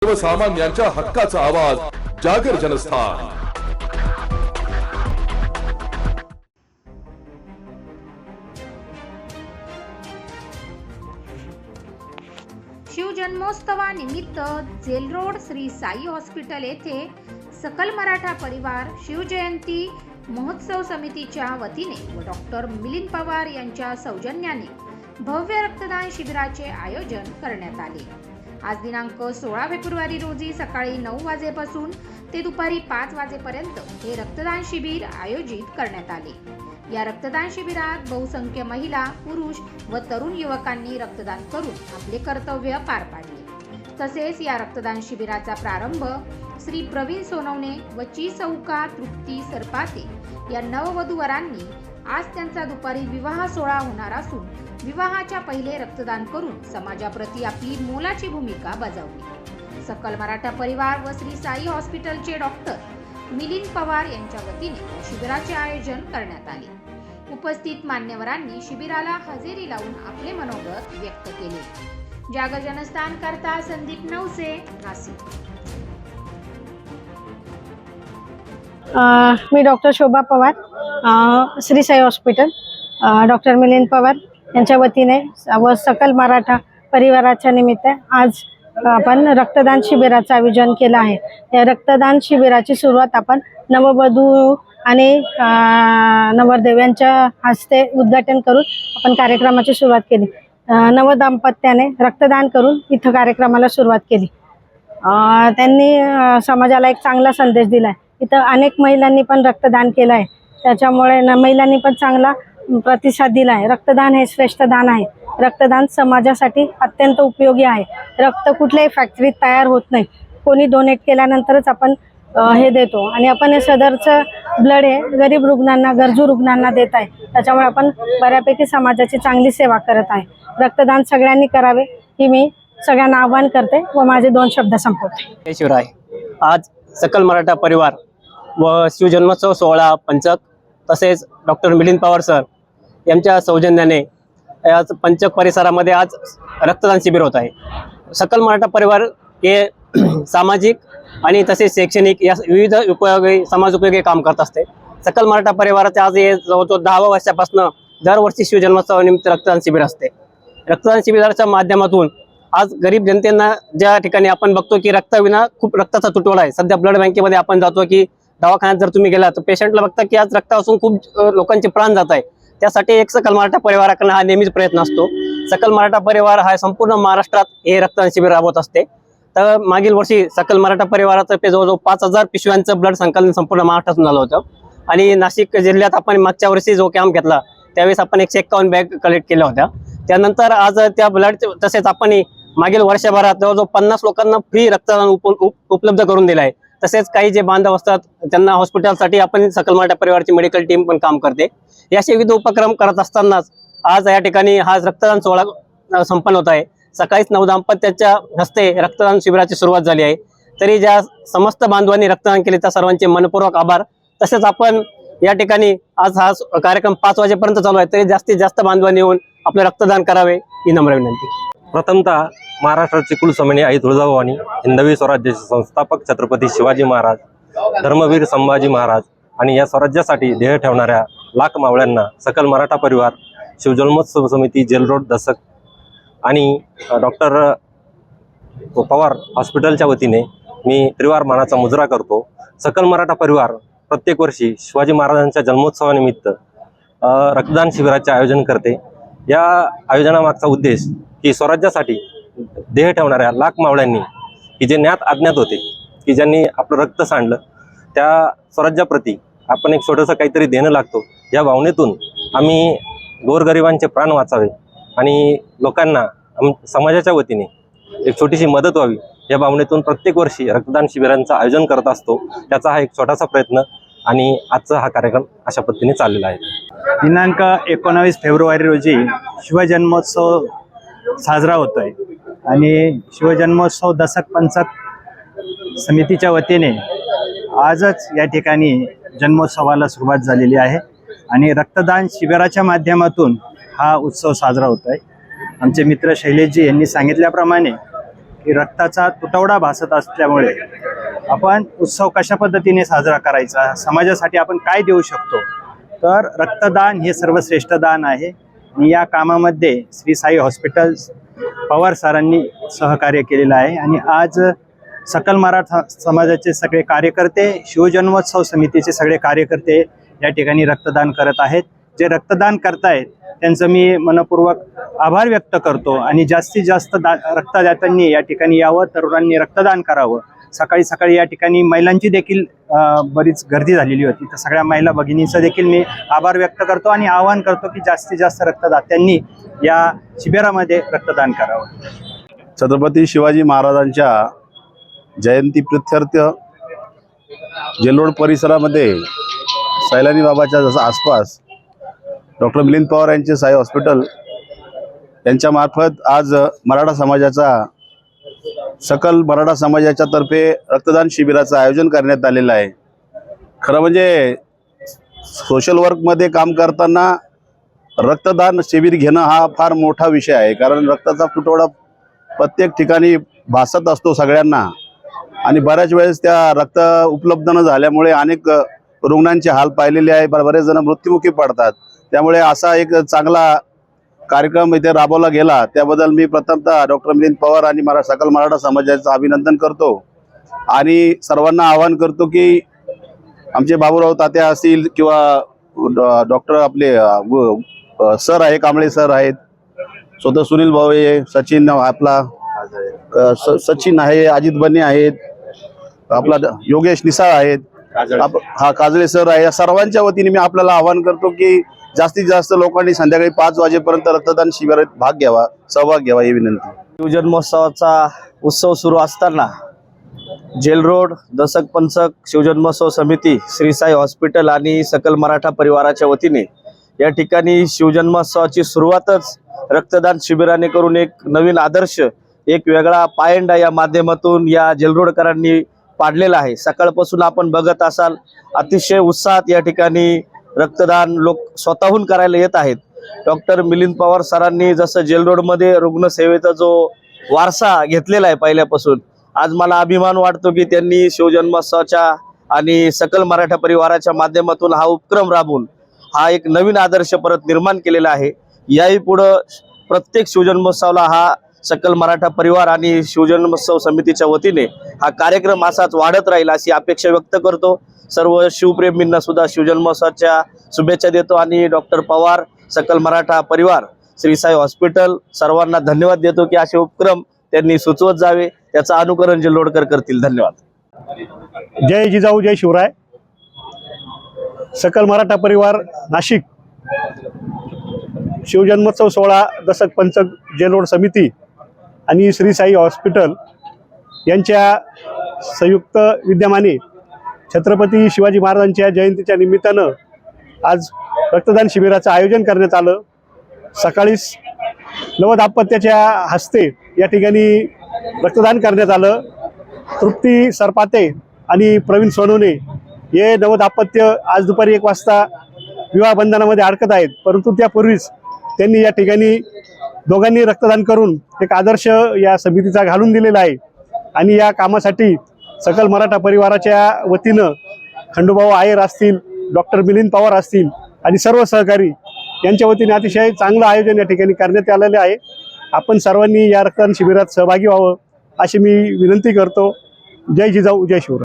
सर्वसामान्यांच्या हक्काचा आवाज जागर जनस्थान। शिवजन्मोत्सवानिमित्त jail road Shri Sai hospital येथे सकल मराठा परिवार शिवजयंती महोत्सव समितीच्या वतीने व डॉक्टर मिलिंद पवार यांच्या सौजन्याने भव्य रक्तदान शिबिराचे आयोजन करण्यात आले। आज दिनांक 16 फेब्रुवारी रोजी सकाळी 9 वाजेपासून ते दुपारी 5 वाजेपर्यंत हे रक्तदान शिबिर आयोजित करण्यात आले। या रक्तदान शिबिरात बहुसंख्य महिला, पुरुष व तरुण युवकांनी रक्तदान करून आपले कर्तव्य पार पाडले। तसेच या रक्तदान शिबिराचा प्रारंभ श्री प्रवीण सोनवणे व चीसौका तृप्ती सरपाते या नववधूवरांनी आज त्यांचा दुपारी विवाह सोहळा होणार असून विवाहाच्या पहिले रक्तदान करून समाजाप्रती आपली मोलाची भूमिका बजावली। सकल मराठा परिवार व श्री साई हॉस्पिटलचे डॉक्टर मिलिंद पवार यांच्या वतीने शिबिराचे आयोजन करण्यात आले। उपस्थित मान्यवरांनी शिबिराला हजेरी लावून आपले मनोगत व्यक्त केले। जागर जनस्थान करता संदीप नवसे, नाशिक। मी डॉक्टर शोभा पवार, श्री साई हॉस्पिटल, डॉक्टर मिलिंद पवार यांच्या वतीने व सकल मराठा परिवाराच्या निमित्त आज आपण रक्तदान शिबिराचं आयोजन केलं आहे। या रक्तदान शिबिराची सुरुवात आपण नववधू आणि नवरदेव यांच्या हस्ते उद्घाटन करून आपण कार्यक्रमाची सुरुवात केली। नवदाम्पत्याने रक्तदान करून इथं कार्यक्रमाला सुरुवात केली। त्यांनी समाजाला एक चांगला संदेश दिलाय। इथं अनेक महिलांनी पण रक्तदान केलं आहे, त्याच्यामुळे महिलांनी पण चांगला प्रतिसाद दिला आहे। रक्तदान हे श्रेष्ठ दान आहे। रक्तदान समाजासाठी अत्यंत उपयोगी आहे। रक्त कुठल्याही फॅक्टरीत तयार होत नाही, कोणी डोनेट केल्यानंतरच आपण हे देतो आणि आपण हे सदरचं ब्लड हे गरीब रुग्णांना, गरजू रुग्णांना देत आहे। त्याच्यामुळे आपण बऱ्यापैकी समाजाची चांगली सेवा करत आहे। रक्तदान सगळ्यांनी करावे ही मी सगळ्यांना आवाहन करते व माझे 2 शब्द संपवते। शिवराय आज सकल मराठा परिवार व शिवजन्मोत्सव सोहळा पंचक तसेच डॉक्टर मिलिंद पवार सर यांच्या सौजन्याने आज पंचक परिसरामध्ये आज रक्तदान शिबिर होत आहे। सकल मराठा परिवार हे सामाजिक आणि तसेच शैक्षणिक या विविध उपयोगी समाज उपयोगी काम करत असते। सकल मराठा परिवाराचे आज हे जवळजवळ 10व्या वर्षापासून दरवर्षी शिवजन्मोत्सवानिमित्त रक्तदान शिबिर असते। रक्तदान शिबिराच्या माध्यमातून आज गरीब जनतेंना ज्या ठिकाणी आपण बघतो की रक्ताविना खूप रक्ताचा तुटवडा आहे। सध्या ब्लड बँकेमध्ये आपण जातो की दवाखान्यात जर तुम्ही गेला तर पेशंटला बघता की आज रक्तापासून खूप लोकांचे प्राण जात आहे। त्यासाठी एक सकल मराठा परिवाराकडून हा नेहमीच प्रयत्न असतो। सकल मराठा परिवार हा संपूर्ण महाराष्ट्रात हे रक्तदान शिबिर राबवत असते। तर मागील वर्षी सकल मराठा परिवारातर्फे जवळजवळ 5000 पिशव्यांचं ब्लड संकलन संपूर्ण महाराष्ट्रातून झालं होतं आणि नाशिक जिल्ह्यात आपण मागच्या वर्षी जो कॅम्प घेतला त्यावेळेस आपण 151 बॅग कलेक्ट केल्या होत्या। त्यानंतर आज त्या ब्लड तसेच आपण मागील वर्षभरात जवळजवळ 50 लोकांना फ्री रक्तदान उपलब्ध करून दिलं आहे। तसेच काही जे बांधव असतात त्यांना हॉस्पिटलसाठी आपण सकल मराठा परिवारची मेडिकल टीम पण काम करते। याचे विविध उपक्रम करत असतानाच आज या ठिकाणी हा रक्तदान सोहळा संपन्न होत आहे। सकाळीच नवदाम्पत्याच्या हस्ते रक्तदान शिबिराची सुरुवात झाली आहे। तरी ज्या समस्त बांधवांनी रक्तदान केले त्या सर्वांचे मनपूर्वक आभार। तसेच आपण या ठिकाणी आज हा कार्यक्रम 5 वाजेपर्यंत चालू आहे, तरी जास्तीत जास्त बांधवांनी येऊन आपले रक्तदान करावे ही नम्र विनंती। प्रथमतः महाराष्ट्राची कुलस्वामिनी आई तुळजाभवानी, हिंदवी स्वराज्याचे संस्थापक छत्रपती शिवाजी महाराज, धर्मवीर संभाजी महाराज आणि या स्वराज्यासाठी ध्येय ठेवणाऱ्या लाख मावळ्यांना सकल मराठा परिवार शिवजन्मोत्सव समिती जेल रोड दसक आणि डॉक्टर पवार हॉस्पिटलच्या वतीने मी त्रिवार मानाचा मुजरा करतो। सकल मराठा परिवार प्रत्येक वर्षी शिवाजी महाराजांच्या जन्मोत्सवानिमित्त रक्तदान शिबिराचे आयोजन करते। या आयोजनामागचा उद्देश की स्वराज्यासाठी ध्येय ठेवणाऱ्या लाख मावळ्यांनी की जे ज्ञात अज्ञात होते, की ज्यांनी आपलं रक्त सांडलं, त्या स्वराज्याप्रती आपण एक छोटंसं काहीतरी देणं लागतो या भावनेतून आम्ही गोरगरिबांचे प्राण वाचावे आणि लोकांना समाजाच्या वतीने एक छोटीशी मदत व्हावी या भावनेतून प्रत्येक वर्षी रक्तदान शिबिरांचं आयोजन करत असतो। त्याचा हा एक छोटासा प्रयत्न आणि आजचा हा कार्यक्रम अशा पद्धतीने चाललेला आहे। दिनांक 19 फेब्रुवारी रोजी शिवजन्मोत्सव साजरा होतोय आणि शिवजन्मोत्सव दशक पंचक समितीच्या वतीने आजच या ठिकाणी जन्मोत्सवाला सुरुवात झालेली आहे आणि रक्तदान शिबिराच्या माध्यमातून हा उत्सव साजरा होतोय। आमचे मित्र शैलेशजी यांनी सांगितल्याप्रमाणे की रक्ताचा तुटवडा भासत असल्यामुळे आपण उत्सव कशा पद्धतीने साजरा करायचा, समाजासाठी आपण काय देऊ शकतो, तर रक्तदान हे सर्वश्रेष्ठ दान आहे. आणि या कामामध्ये श्री साई हॉस्पिटल पवार सरांनी सहकार्य केलेलं आहे. आणि आज सकल मराठा समाजाचे सगळे कार्यकर्ते, शिवजन्मोत्सव समितीचे सगळे कार्यकर्ते या ठिकाणी रक्तदान करत आहेत. जे रक्तदान करतायत त्यांचं मी मनपूर्वक आभार व्यक्त करतो. आणि जास्तीत जास्त रक्तदात्यांनी या ठिकाणी यावं, तरुणांनी रक्तदान करावं. सकाळी सकाळी या ठिकाणी महिलांची देखील बरीच गर्दी झालेली होती, तर सगळ्या महिला भगिनींचा देखील मी आभार व्यक्त करतो आणि आवाहन करतो की जास्तीत जास्त रक्तदात्यांनी या शिबिरामध्ये रक्तदान करावं. छत्रपती शिवाजी महाराजांच्या जयंती प्रित्यर्थ जेलरोड परिसरामध्ये सैलानी बाबाच्या जसं आसपास डॉक्टर मिलिंद पवार यांचे साई हॉस्पिटल यांच्या मार्फत आज मराठा समाजाचा सकल मराठा समाजाच्या तर्फे रक्तदान शिबिराचं आयोजन करण्यात आलेलं आहे. खरं म्हणजे सोशल वर्कमध्ये काम करताना रक्तदान शिबिर घेणं हा फार मोठा विषय आहे. कारण रक्ताचा तुटवडा प्रत्येक ठिकाणी भासत असतो सगळ्यांना. आणि बऱ्याच वेळेस त्या रक्त उपलब्ध न झाल्यामुळे अनेक रुग्णांचे हाल पाहिलेले आहे. बरेच जण मृत्युमुखी पडतात. त्यामुळे असा एक चांगला कार्यक्रम इथे राबवला गेला, त्याबद्दल मी प्रथमतः डॉक्टर मिलिंद पवार आणि सकल मराठा समाजाचं अभिनंदन करतो. आणि सर्वांना आवाहन करतो की आमचे बाबूराव तात्या असतील किंवा डॉक्टर आपले सर आहे, कांबळे सर आहेत, स्वतः सुनील भाऊ आहे, सचिन आपला सचिन आहे, अजित बने आहेत, आपला योगेश निसाळ आहेत, काजळे सर आहे. या सर्वांच्या वतीने मी आपल्याला आवाहन करतो की जास्तीत जास्त लोकांनी संध्याकाळी 5 वाजेपर्यंत रक्तदान शिबिरात भाग घ्यावा, सहभाग घ्यावा ही विनंती. शिवजन्मोत्सवाचा उत्सव सुरू असताना जेलरोड दसक पंचक शिवजन्मोत्सव समिती, श्री साई हॉस्पिटल आणि सकल मराठा परिवाराच्या वतीने या ठिकाणी शिवजन्मोत्सवाची सुरुवातच रक्तदान शिबिराने करून एक नवीन आदर्श, एक वेगळा पायंडा या माध्यमातून या जेलरोडकरांनी पाडलेला आहे. सकाळपासून आपण बघत असाल अतिशय उत्साहात या ठिकाणी रक्तदान लोक स्वतःहून करायला येत आहेत. डॉक्टर मिलिंद पवार सरांनी जसं जेलरोडमध्ये रुग्णसेवेचा जो वारसा घेतलेला आहे पहिल्यापासून, आज मला अभिमान वाटतो की त्यांनी शिवजन्मोत्सवाच्या आणि सकल मराठा परिवाराच्या माध्यमातून हा उपक्रम राबवून हा एक नवीन आदर्श परत निर्माण केलेला आहे. याही पुढं प्रत्येक शिवजन्मोत्सवाला हा सकल मराठा परिवार आणि शिवजन्मोत्सव समितीच्या वतीने हा कार्यक्रम असाच वाढत राहील अशी अपेक्षा व्यक्त करतो. सर्व शिवप्रेमींना सुद्धा शिवजन्मोत्सवाच्या शुभेच्छा देतो आणि डॉक्टर पवार, सकल मराठा परिवार, श्री साई हॉस्पिटल सर्वांना धन्यवाद देतो की असे उपक्रम त्यांनी सुचवत जावे, त्याचं अनुकरण जेलरोडकर करतील. धन्यवाद. जय जिजाऊ जय शिवराय. सकल मराठा परिवार नाशिक शिवजन्मोत्सव सोहळा दसक पंचक जेलरोड समिती आणि श्री साई हॉस्पिटल यांच्या संयुक्त विद्यमाने छत्रपती शिवाजी महाराजांच्या जयंतीच्या निमित्तानं आज रक्तदान शिबिराचं आयोजन करण्यात आलं. सकाळीच नवदाम्पत्याच्या हस्ते या ठिकाणी रक्तदान करण्यात आलं. तृप्ती सरपाते आणि प्रवीण सोनवणे हे नवदाम्पत्य आज दुपारी 1 वाजता विवाह बंधनामध्ये अडकत आहेत, परंतु त्यापूर्वीच त्यांनी या ठिकाणी दोघांनी रक्तदान करून एक आदर्श या समितीचा घालून दिलेला आहे. आणि या कामासाठी सकल मराठा परिवाराच्या वतीनं खंडूभाऊ आयर असतील, डॉक्टर मिलिंद पवार असतील आणि सर्व सहकारी यांच्या वतीने अतिशय चांगलं आयोजन या ठिकाणी करण्यात आलेलं आहे. आपण सर्वांनी या रक्तदान शिबिरात सहभागी व्हावं अशी मी विनंती करतो. जय जिजाऊ जय शिवराय.